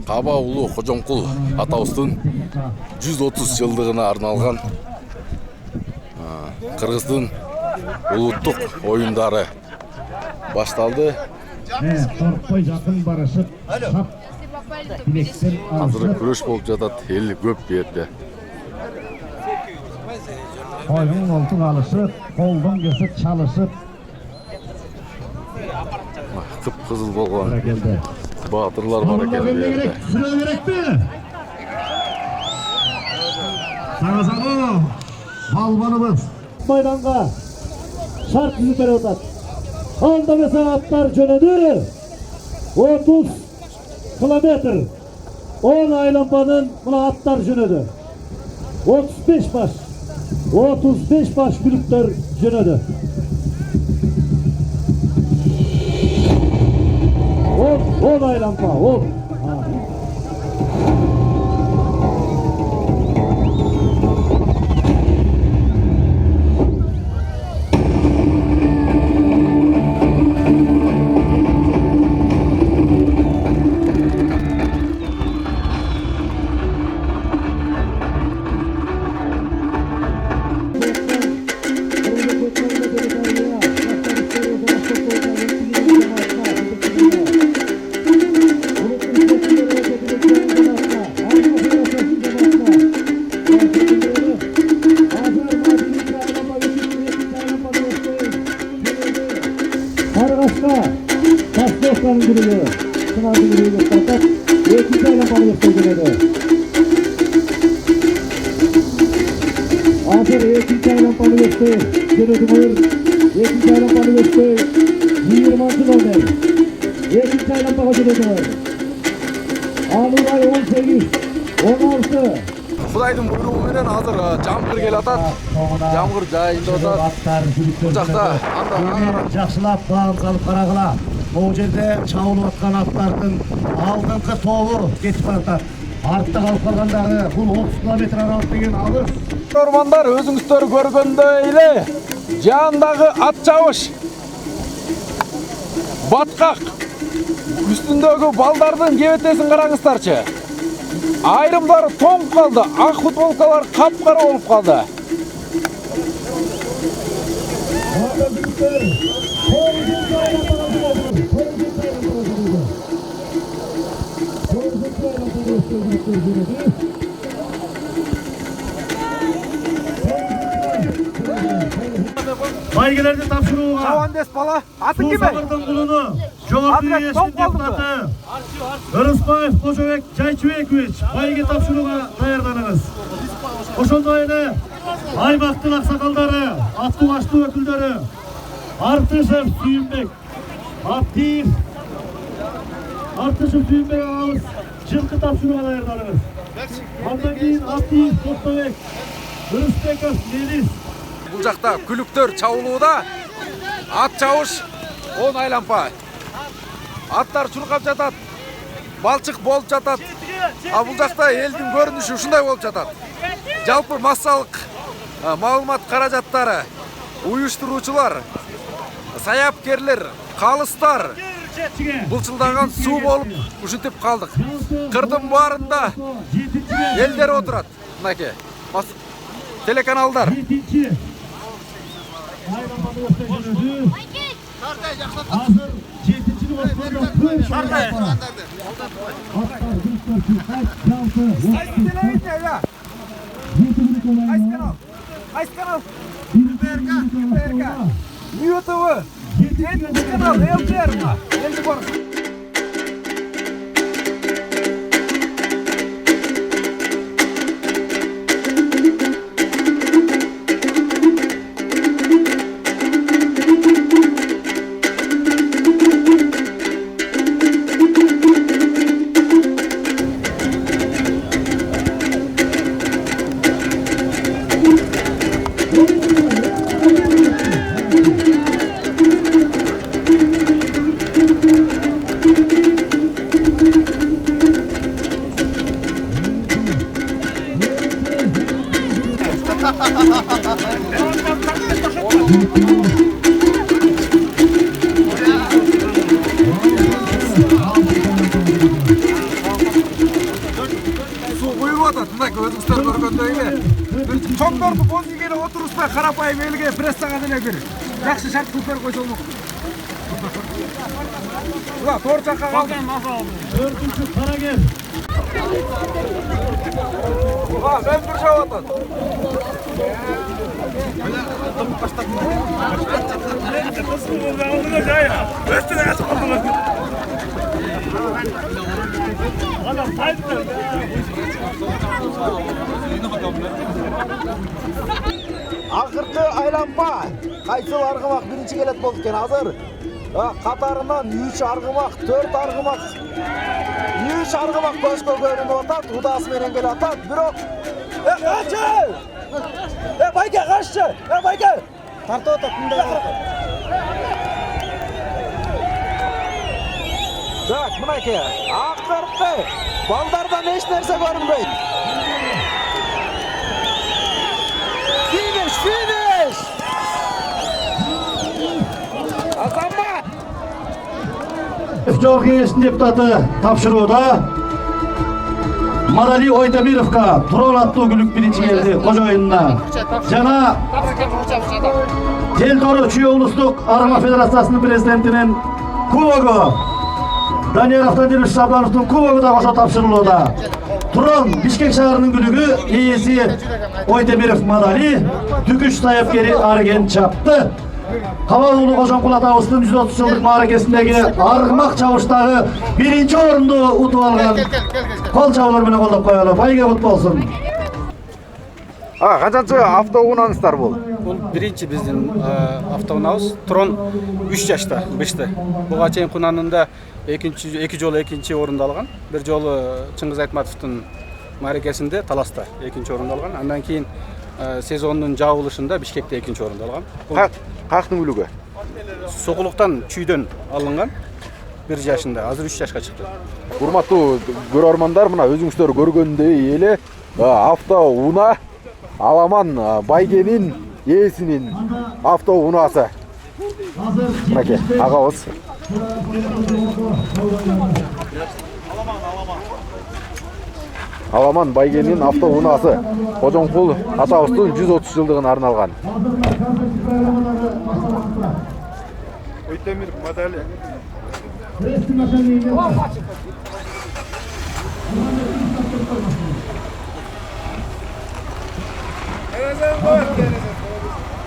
Каба улуу Кожомкул атабыздын 130 жылдыгына арналган Кыргыздын улуттук оюндары башталды. Коркпой жакын барышып, билектен Азыр күрөш болуп жатат, эл көп берде. Oyun oltu alışıp, koldan kesip çalışıp Kıp-kızıl болгон geldi. baatırlar var eкен. Süre gerekti. Sarasano, balbanımız. Maydanga şart yüzü beri otat. Anda mesela atlar jönedi. 30 kilometre. 10 aylampanın buna atlar jönedi. 35 baş. 35 baş gülükler jönedi. 10 aylampa, 10. Başkan grubu, sınav grubu fakat eğitim aylampalı göstergeleri. Hazır eğitim aylampalı göstergeleri. Eğitim aylampalı göstergeleri. 20 kilometre. Eğitim aylampalı göstergeleri. Anuray 18, 16. Кудайдын буйругу менен азыр жамгыр келип атат. Жамгыр жайында атат. Бул жакта анда жакшылап баам салып карагыла. Бул жерде чабылып аткан аттардын алдыңкы тобу кетип баратат. Артта калып калгандагы бул 30 километр аралык деген алыс. Ормандар өзүңүздөр көргөндөй эле жаандагы ат чабыш. Баткак. Үстүндөгү балдардын кебетесин караңыздарчы. Айрымдары тоңуп калды, ак футболкалар капкара болуп калды. Baygelerdi tapşırığa. Çavandes bala, atın gibi. Sağırdan kulunu, Joğurdu Üyesi'nin deputatı, Irısbaev Koçovek Çayçıvekoviç, bayge tapşırığa dayardanınız. Oşondayını, Aybaktın aksakalları, Atkulaşlı ökülleri, Artışev Süyünbek, Abdiyev, Artışev Süyünbek ağız, Жылқы tapşırığa dayardanınız. Ondan keyin Abdiyev Koçovek, Irısbekov Melis. Бул жакта күлүктөр чабылууда, ат чабыш 10 айлампа. Аттар чуркап жатат, балчык болуп жатат. А бул жакта элдин көрүнүшү ушундай болуп жатат. Жалпы массалык маалымат каражаттары, уюштуруучулар, саяпкерлер, калыстар булчулдаган суу болуп ушинтип калдык. Кырдын баарында элдер отурат. Мынакей телеканалдар. Hazır 7. başkanı Şarday. Qaysi kanal? BRK. YouTube. 7 kanal, LTR mı? Endi bor. атат. Мына өзүңүздөр көргөндөй эле бир чоңдорду боз ийгени отурушпай карапайым элге прессага деле бир жакшы шарт кылып берип койсо болмок. Ула тоор жакка калды. 4-cü Karagöl. Мен бир жап атат. Акыркы айланма кайсыл аргымак биринчи келет болду экен азыр. Катарынан 3 аргымак, 4 аргымак. 3 аргымак көзгө көрүнүп атат, удасы менен келе атат. Бирок качы! Байке каччы! Байке! Тартып атат мындай. Так, мынакей. Акыркы балдардан эч нерсе көрүнбөйт. Finish! Azammat! Жол кеңесінің депутаты тапшырууда Мадали Ойдамировка Турон аттуу күлүк биринчи келди кожоюнуна. Жана Телдору Чүй облустук аргыма федерациясынын президентинин кубогу Данияр Автодилович Саблановдун кубогу да кошо тапшырылууда. Турон Бишкек шаарынын күлүгү ээси Ойдемиров Мадали түкүч таяпкери Арген чапты. Кабал уулу Кожомкул атабыздын 130 жылдык мааракесиндеги аргымак чабыштагы биринчи орунду утуп алган кол чабуулар менен колдоп коелу. Байге кут болсун. Канчанчы автоунааңыздар бул? Бул биринчи биздин автоунабыз. Турон 3 жашта, 5те. Буга чейин кунанында эки жолу экинчи орунду алган. Бир жолу Чыңгыз Айтматовдун мааракесинде Таласта экинчи орунду алган. Андан кийин сезондун жабылышында Бишкекте экинчи орунду алган. Каяктын күлүгү? Сокулуктан Чүйдөн алынган. 1 жашында, азыр 3 жашка чыкты. Урматтуу көрөрмандар, мына өзүңүздөр көргөндөй эле автоунаа Аламан Байгенин ээсинин автоунаасы. Мынакей агабыз. Аламан Байгенин автоунаасы Кожомкул атабыздын 130 жылдыгына арналган. Ойдемиров Мадали.